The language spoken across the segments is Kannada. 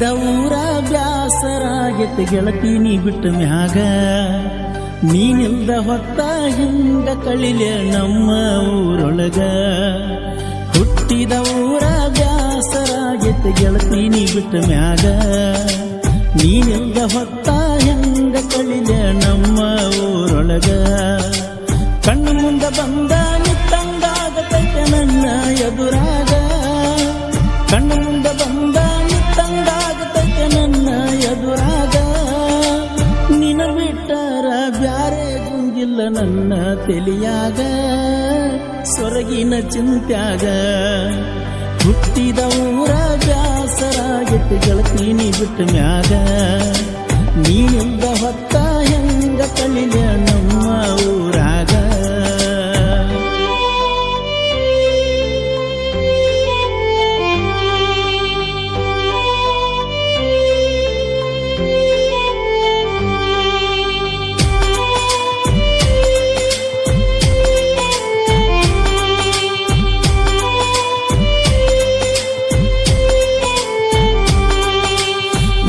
ಹುಟ್ಟಿದ ಊರ ಬ್ಯಾಸರಾಗೆತ್ತ ಗೆಳತಿ ನೀ ಬಿಟ್ಟ ಮ್ಯಾಗ ನೀನಿಲ್ದ ಹೊತ್ತ ಹಿಂಗ ಕಳಿಲೆ ನಮ್ಮ ಊರೊಳಗ ಹುಟ್ಟಿದ ಊರ ಬ್ಯಾಸರಾಗೆತ್ತ ಗೆಳತಿ ನೀ ಬಿಟ್ಟ ಮ್ಯಾಗ ನೀನಿಲ್ದ ಹೊತ್ತ ಹಿಂಗ ಕಳಿಲೆ ನಮ್ಮ ಊರೊಳಗ ಕಣ್ಣು ಮುಂದ ಬಂದ ನಿತ್ತಂಗಾಗತೈತೆ ನನ್ನ ಎದುರಾಗ ಕಣ್ಣು ಮುಂದ ಬಂದ ನಿತ್ತಂಗಾಗತೈತೆ ನನ್ನ ಎದುರಾಗ ನಿನ ಬಿಟ್ಟರ ಬ್ಯಾರೆ ಗುಂಗಿಲ್ಲ ನನ್ನ ತೆಲಿಯಾಗ ಸೊರಗಿನ ಚಿಂತ್ಯಾಗ ಹುಟ್ಟಿದ ಊರ ಬ್ಯಾಸರಾಗಿತ್ತು ಗೆಳತಿ ನೀ ಬಿಟ್ಟ ಮ್ಯಾಗ ನೀನಿಂದ ಹೊತ್ತ ಹೆಂಗ ಕಳಿಲೆ ನಮ್ಮ ಊರಾಗ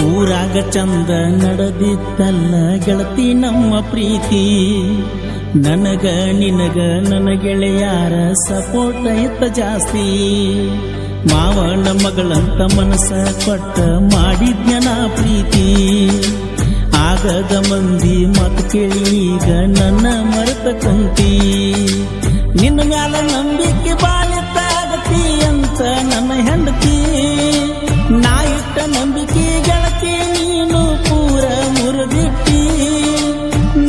ಊರಾಗ ಚಂದ ನಡೆದಿತ್ತಲ್ಲ ಗೆಳತಿ ನಮ್ಮ ಪ್ರೀತಿ ನನಗ ನಿನಗ ನನ್ನ ಗೆಳೆಯಾರ ಸಪೋರ್ಟ್ ಇತ್ತ ಜಾಸ್ತಿ ಮಾವನ ಮಗಳಂತ ಮನಸ್ಸ ಕೊಟ್ಟ ಮಾಡಿದ್ನ ಪ್ರೀತಿ ಆಗದ ಮಂದಿ ಮತ್ ಕೇಳಿ ಈಗ ನನ್ನ ಮರೆತ ಕುಂತಿ ನಿನ್ನ ಮ್ಯಾಲ ನಂಬಿಕೆ ಬಾಳಿತ್ತಾಗತಿ ಅಂತ ನನ್ನ ಹೆಂಡತಿ ನಾ ಇಟ್ಟ ನಂಬಿಕೆ ಗೆಳತಿ ನೀನು ಪೂರ ಮುರಿದಿಟ್ಟಿ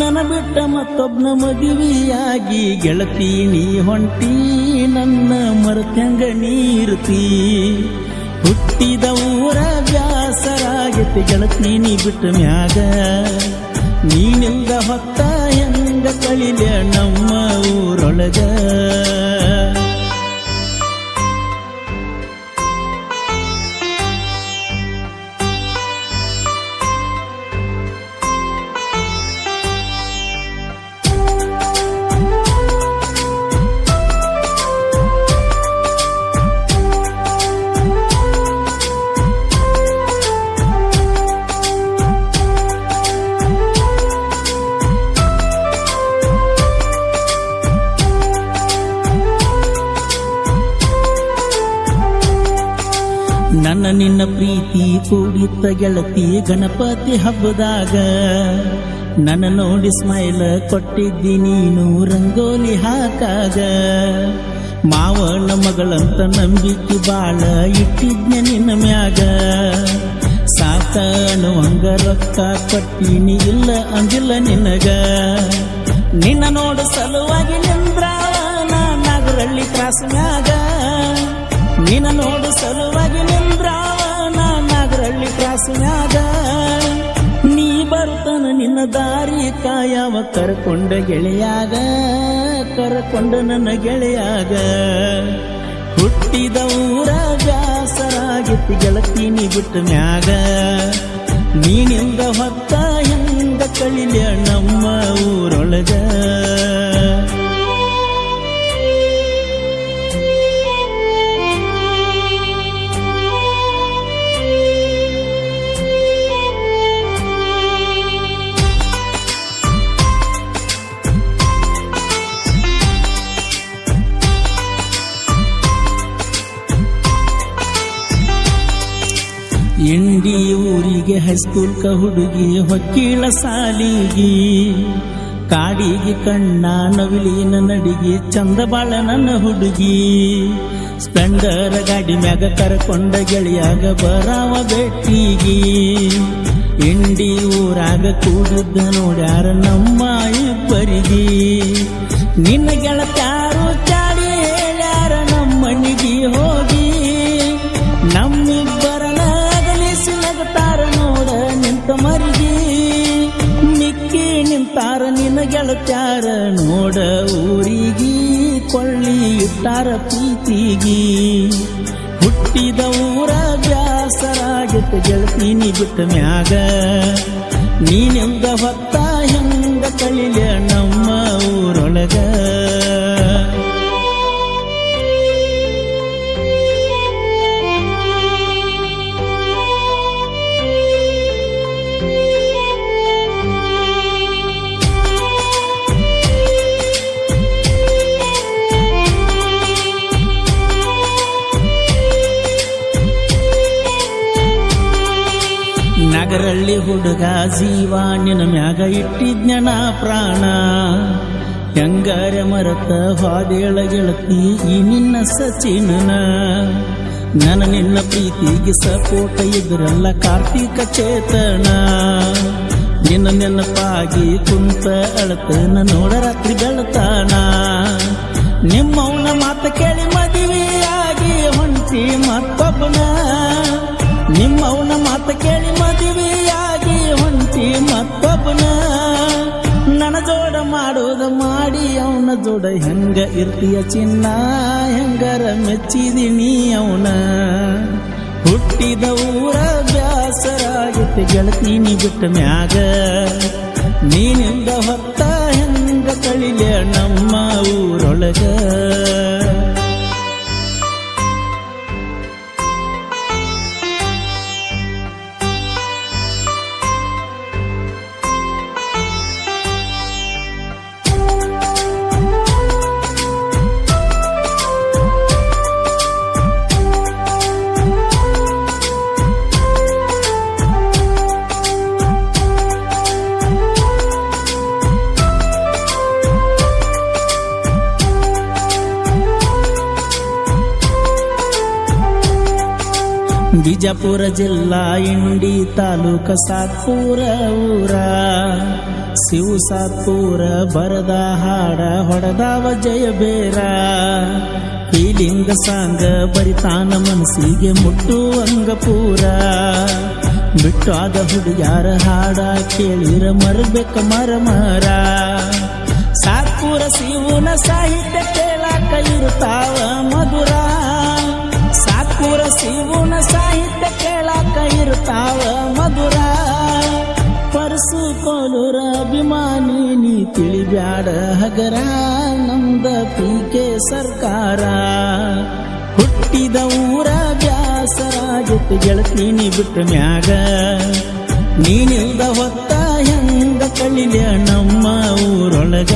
ನನ್ನ ಬಿಟ್ಟ ಮತ್ತೊಬ್ನ ಮದುವೆಯಾಗಿ ಗೆಳತಿ ನೀ ಹೊಂಟಿ ನನ್ನ ಮರತ್ಯಂಗ ನೀರ್ತಿ ಹುಟ್ಟಿದ ಊರ ಬ್ಯಾಸರಾಗತಿ ಗೆಳತಿ ನೀ ಬಿಟ್ಟ ಮ್ಯಾಗ ನೀನಿಂದ ಹೊತ್ತ ಹೆಂಗ ಕಳಿಲೆ ನಮ್ಮ ಊರೊಳಗ ನನ್ನ ನಿನ್ನ ಪ್ರೀತಿ ಕೂಡಿತ್ತ ಗೆಳತಿ ಗಣಪತಿ ಹಬ್ಬದಾಗ ನನ್ನ ನೋಡಿ ಸ್ಮೈಲ್ ಕೊಟ್ಟಿದ್ದಿ ನೀನು ರಂಗೋಲಿ ಹಾಕಾಗ ಮಾವನ ಮಗಳಂತ ನಂಬಿಕೆ ಬಾಳ ಇಟ್ಟಿದ್ನ ನಿನ್ನ ಮ್ಯಾಗ ಸಾಕ ಅನ್ನುವಂಗ ರೊಕ್ಕ ಕೊಟ್ಟಿನಿ ಇಲ್ಲ ಅಂದಿಲ್ಲ ನಿನಗ ನಿನ್ನ ನೋಡು ಸಲುವಾಗಿ ನಿಂದ್ರಾವನ ನಾಗರಳ್ಳಿ ಕ್ರಾಸ್ ಮ್ಯಾಗ ನಿನ್ನ ನೋಡು ಸಲುವಾಗಿ ನಿಂದ್ರಾವನ ನಾಗರಳ್ಳಿ ಕ್ರಾಸ್ ಮ್ಯಾಗ ನೀ ಬರ್ತನ ನಿನ್ನ ದಾರಿ ಕಾಯವ ಕರ್ಕೊಂಡ ಗೆಳೆಯಾಗ ಕರ್ಕೊಂಡ ನನ್ನ ಗೆಳೆಯಾಗ ಹುಟ್ಟಿದ ಊರ ಬ್ಯಾಸರಾಗಿತ್ತು ಗೆಳತಿ ನೀ ಬಿಟ್ಟ ಮ್ಯಾಗ ನೀನಿಂದ ಹೊತ್ತ ಹೆಂಗ ಕಳಿಲೆ ನಮ್ಮ ಊರೊಳಗ ಇಂಡಿ ಊರಿಗೆ ಹೈಸ್ಕೂಲ್ ಕ ಹುಡುಗಿ ಹೊಕ್ಕಿಳ ಸಾಲಿಗಿ ಕಾಡಿಗೆ ಕಣ್ಣ ನವಿಲಿನ ನಡಿಗೆ ಚಂದ ಬಾಳ ನನ್ನ ಹುಡುಗಿ ಸ್ಪೆಂಡರ್ ಗಾಡಿ ಮ್ಯಾಗ ಕರ್ಕೊಂಡ ಗೆಳೆಯಾಗ ಬರಾವ ಬೆಟ್ಟಿಗಿ ಇಂಡಿ ಊರಾಗ ಕೂಡಿದ್ದ ನೋಡ್ಯಾರ ನಮ್ಮ ಇಬ್ಬರಿಗೆ ನಿನ್ನ ಗೆಳತ್ಯಾರು ಚಾಡಿ ಹೇಳ್ಯಾರ ನಮ್ಮನಿಗೆ ಹೋಗಿ ನಮ್ಮಿಬ್ಬರನ ನಗತಾರ ನೋಡ ನಿಂತ ಮರಿಗಿ ಮಿಕ್ಕಿ ನಿಂತಾರ ನಿನ್ನ ಗೆಳತ್ಯಾರ ನೋಡ ಊರಿಗಿ ಕೊಳ್ಳಿ ಇಟ್ಟಾರ ಪ್ರೀತಿಗಿ ಹುಟ್ಟಿದ ಊರ ಬ್ಯಾಸರಾಗಿತ್ತು ಗೆಳತಿ ನೀ ಬಿಟ್ಟ ಮ್ಯಾಗ ನೀನಿಂದ ಹೊತ್ತ ಹೆಂಗ ಕಳಿಲೆ ನಮ್ಮ ಊರೊಳಗ ನಾಗರಳ್ಳಿ ಹುಡುಗ ಜೀವ ನಿನ್ನ ಮ್ಯಾಗ ಇಟ್ಟಿದ್ಞನ ಪ್ರಾಣ ಹೆಂಗಾರ ಮರತ ಹಾದೇಳ ಗೆಳತಿ ಈ ನಿನ್ನ ಸಚಿನನ ನನ್ನ ನಿನ್ನ ಪ್ರೀತಿಗೆ ಸಪೋಟ ಇದ್ರಲ್ಲ ಕಾರ್ತಿಕ ಚೇತನ ನಿನ್ನ ನೆನಪಾಗಿ ಕುಂತ ಅಳತನ ನೋಡ ರಾತ್ರಿ ಬೆಳತಾನ ನಿಮ್ಮವನ ಮಾತ ಕೇಳಿ ಮದುವೆಯಾಗಿ ಹೊಂಟಿ ಮತ್ತೊಬ್ಬನ ನಿಮ್ಮವನ ಮಾತ ಕೇಳಿ ಮದುವೆಯಾಗಿ ಹೊಂಟಿ ಮತ್ತೊಬ್ಬನ ನನ್ನ ಜೋಡ ಮಾಡೋದ ಮಾಡಿ ಅವನ ಜೋಡ ಹೆಂಗ ಇರ್ತೀಯ ಚಿನ್ನ ಹೆಂಗರ ಮೆಚ್ಚಿದಿನಿ ಅವನ ಹುಟ್ಟಿದ ಊರ ಬ್ಯಾಸರಾಗಿತ್ತು ಗೆಳತೀನಿ ಬಿಟ್ಟ ಮ್ಯಾಗ ನೀನಿಂದ ಹೊತ್ತ ಹೆಂಗ ಕಳಿಲೆ ನಮ್ಮ ಊರೊಳಗ ಬಿಜಾಪುರ ಜಿಲ್ಲಾ ಇಂಡಿ ತಾಲೂಕ ಸಾತ್ಪುರ ಊರ ಶಿವ ಸಾತ್ಪುರ ಬರದ ಹಾಡ ಹೊಡೆದಾವ ಜಯಬೇರ ಫೀಲಿಂಗ ಸಾಂಗ ಬರಿತಾನ ಮನಸ್ಸಿಗೆ ಮುಟ್ಟುವಂಗ ಪೂರ ಬಿಟ್ಟಾದ ಹುಡುಗ್ಯಾರ ಹಾಡ ಕೇಳಿರ ಮರಬೇಕ ಮರ ಸಾತ್ಪುರ ಶಿವನ ಸಾಹಿತ್ಯ ಕೇಳಾಕ ಇರುತ್ತಾವ ಮಧುರ ಸಾತ್ಪುರ ಶಿವನ ಸಾಹಿತ್ಯ ಕೇಳಾಕ ಇರ್ತಾವ ಮಧುರ ಪರಸು ಕೋಲೂರ ಅಭಿಮಾನಿ ನೀ ತಿಳಿಬ್ಯಾಡ ಹಗರ ನಮ್ದ ಪೀಕೆ ಸರ್ಕಾರ ಹುಟ್ಟಿದ ಊರ ಬ್ಯಾಸರಾಗಿತ್ತು ಗೆಳತೀನಿ ಬಿಟ್ಟ ಮ್ಯಾಗ ನೀನಿಲ್ದ ಹೊತ್ತ ಹೆಂಗ ಕಳಿಲ ನಮ್ಮ ಊರೊಳಗ